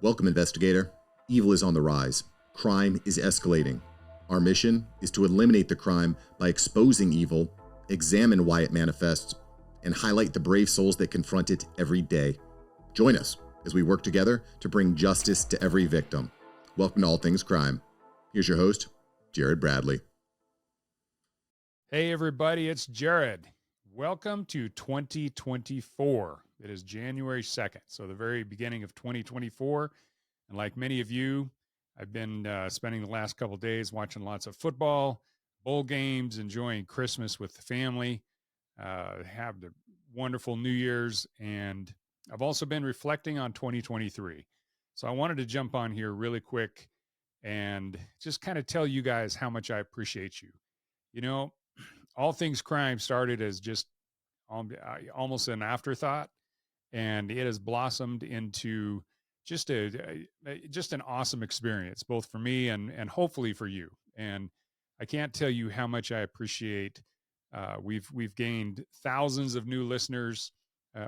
Welcome, investigator. Evil is on the rise. Crime is escalating. Our mission is to eliminate the crime by exposing evil, examine why it manifests, and highlight the brave souls that confront it every day. Join us as we work together to bring justice to every victim. Welcome to All Things Crime. Here's your host, Jared Bradley. Hey everybody, it's Jared. Welcome to 2024. It is January 2nd, so the very beginning of 2024. And like many of you, I've been spending the last couple of days watching lots of football, bowl games, enjoying Christmas with the family, have the wonderful New Year's, and I've also been reflecting on 2023. So I wanted to jump on here really quick and just kind of tell you guys how much I appreciate you. You know, All Things Crime started as just almost an afterthought, and it has blossomed into just an awesome experience, both for me and hopefully for you. And I can't tell you how much I appreciate. We've gained thousands of new listeners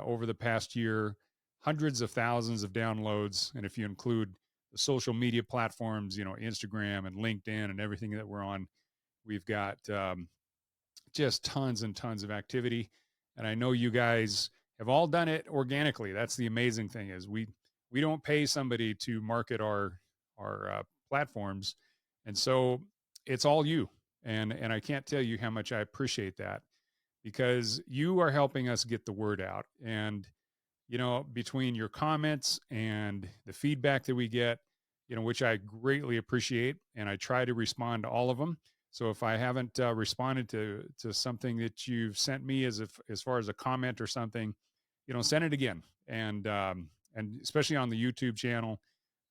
over the past year, hundreds of thousands of downloads, and if you include the social media platforms, Instagram and LinkedIn and everything that we're on, we've got just tons and tons of activity. And I know you guys have all done it organically. That's the amazing thing is we don't pay somebody to market our platforms. And so it's all you. And I can't tell you how much I appreciate that, because you are helping us get the word out. And, between your comments and the feedback that we get, which I greatly appreciate, and I try to respond to all of them. So if I haven't responded to something that you've sent me as far as a comment or something, send it again. And especially on the YouTube channel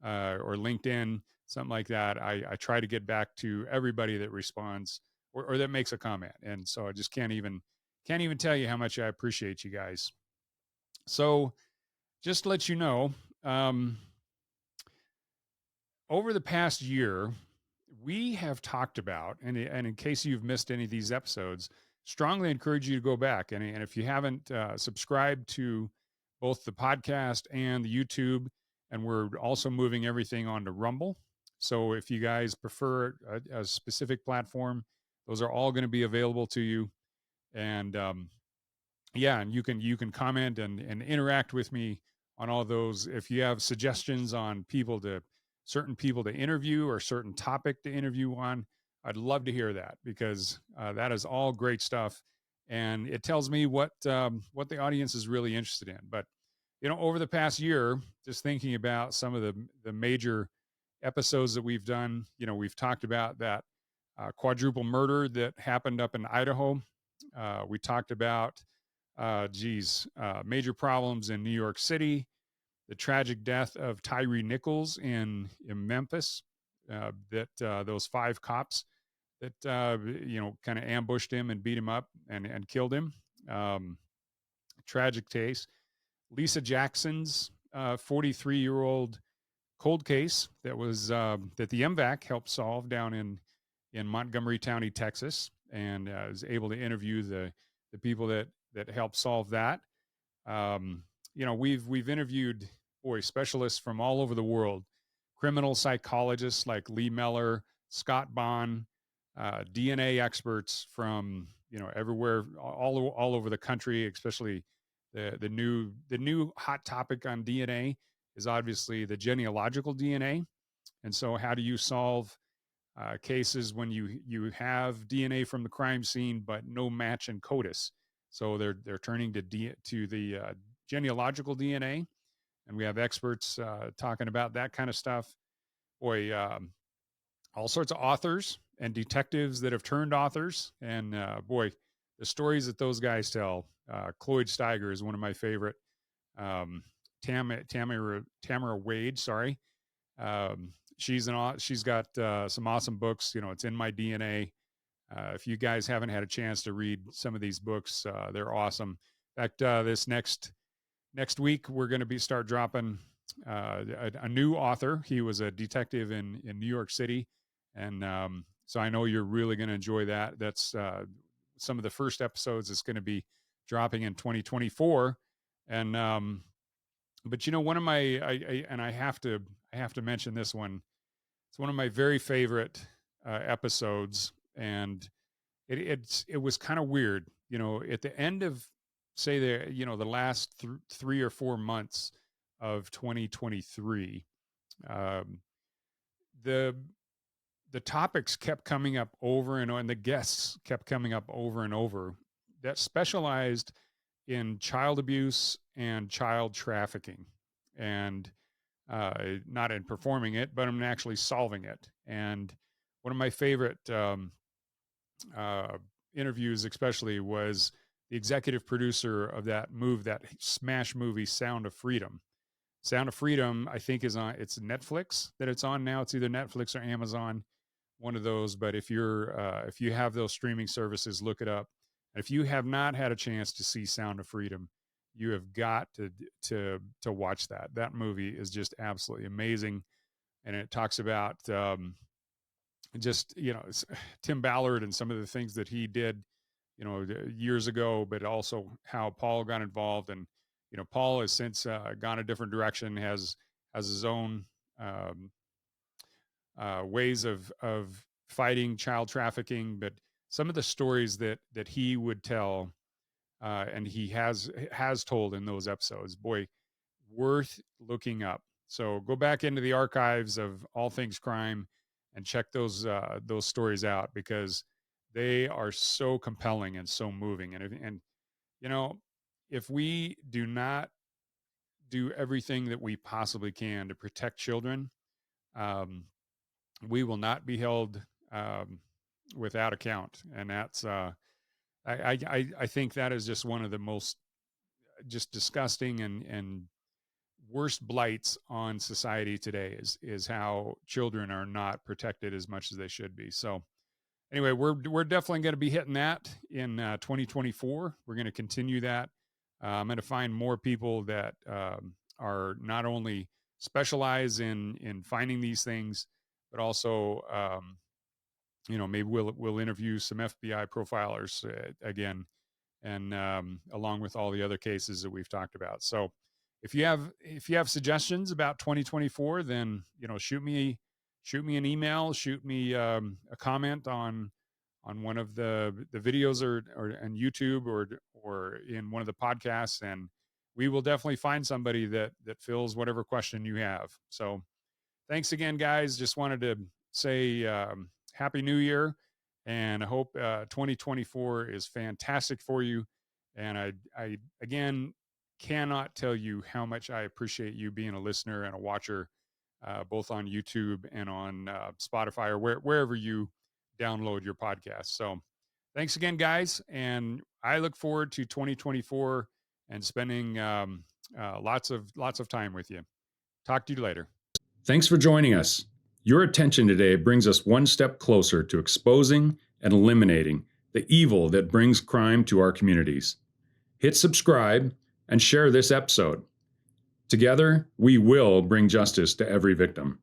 or LinkedIn, something like that, I try to get back to everybody that responds or that makes a comment. And so I just can't even tell you how much I appreciate you guys. So just to let you know, over the past year, we have talked about, and in case you've missed any of these episodes, strongly encourage you to go back. And if you haven't subscribed to both the podcast and the YouTube, and we're also moving everything onto Rumble. So if you guys prefer a specific platform, those are all going to be available to you. And and you can comment and interact with me on all those. If you have suggestions on certain people to interview or certain topic to interview on, I'd love to hear that, because that is all great stuff. And it tells me what the audience is really interested in. But, over the past year, just thinking about some of the major episodes that we've done, we've talked about that quadruple murder that happened up in Idaho. We talked about, major problems in New York City, the tragic death of Tyree Nichols in Memphis, that those 5 cops that, kind of ambushed him and beat him up and killed him. Tragic case. Lisa Jackson's 43-year-old cold case that was that the M-Vac helped solve down in Montgomery County, Texas, and was able to interview the people that helped solve that. We've interviewed specialists from all over the world, criminal psychologists like Lee Meller, Scott Bond, DNA experts from everywhere, all over the country. Especially the new hot topic on DNA is obviously the genealogical DNA. And so, how do you solve cases when you have DNA from the crime scene but no match in CODIS? So they're turning to the genealogical DNA, and we have experts talking about that kind of stuff. Boy, all sorts of authors and detectives that have turned authors, and boy, the stories that those guys tell. Cloyd Steiger is one of my favorite. Tamara Wade, sorry. She's got some awesome books. It's in my DNA. If you guys haven't had a chance to read some of these books, they're awesome. In fact, this next week, we're going to start dropping a new author. He was a detective in New York City. And so I know you're really going to enjoy that. That's some of the first episodes is going to be dropping in 2024. And, But one of my, I have to mention this one. It's one of my very favorite episodes, and it was kind of weird, at the end of, say, the last 3 or 4 months of 2023, um, the topics kept coming up over and the guests kept coming up over and over that specialized in child abuse and child trafficking, and not in performing it, but in actually solving it. And one of my favorite uh, interviews, especially, was the executive producer of that smash movie, Sound of Freedom. Sound of Freedom, I think, it's Netflix that it's on now. It's either Netflix or Amazon, one of those. But if you have those streaming services, look it up. And if you have not had a chance to see Sound of Freedom, you have got to watch that. That movie is just absolutely amazing, and it talks about just Tim Ballard and some of the things that he did, years ago, but also how Paul got involved. And Paul has since gone a different direction, has his own ways of fighting child trafficking. But some of the stories that he would tell, and he has told in those episodes, boy, worth looking up. So go back into the archives of All Things Crime and check those stories out, because they are so compelling and so moving. And if we do not do everything that we possibly can to protect children, we will not be held without account. And that's I think that is just one of the most just disgusting and worst blights on society today, is how children are not protected as much as they should be. So anyway, we're definitely going to be hitting that in 2024. We're going to continue that. I'm going to find more people that are not only specialize in finding these things, but also maybe we'll interview some FBI profilers again, and along with all the other cases that we've talked about. So if you have suggestions about 2024, then shoot me an email, shoot me a comment on one of the videos or on YouTube or in one of the podcasts, and we will definitely find somebody that fills whatever question you have. So thanks again, guys. Just wanted to say Happy New Year, and I hope 2024 is fantastic for you. And I again cannot tell you how much I appreciate you being a listener and a watcher, both on YouTube and on Spotify or wherever you download your podcast. So thanks again, guys. And I look forward to 2024 and spending lots of time with you. Talk to you later. Thanks for joining us. Your attention today brings us one step closer to exposing and eliminating the evil that brings crime to our communities. Hit subscribe and share this episode. Together, we will bring justice to every victim.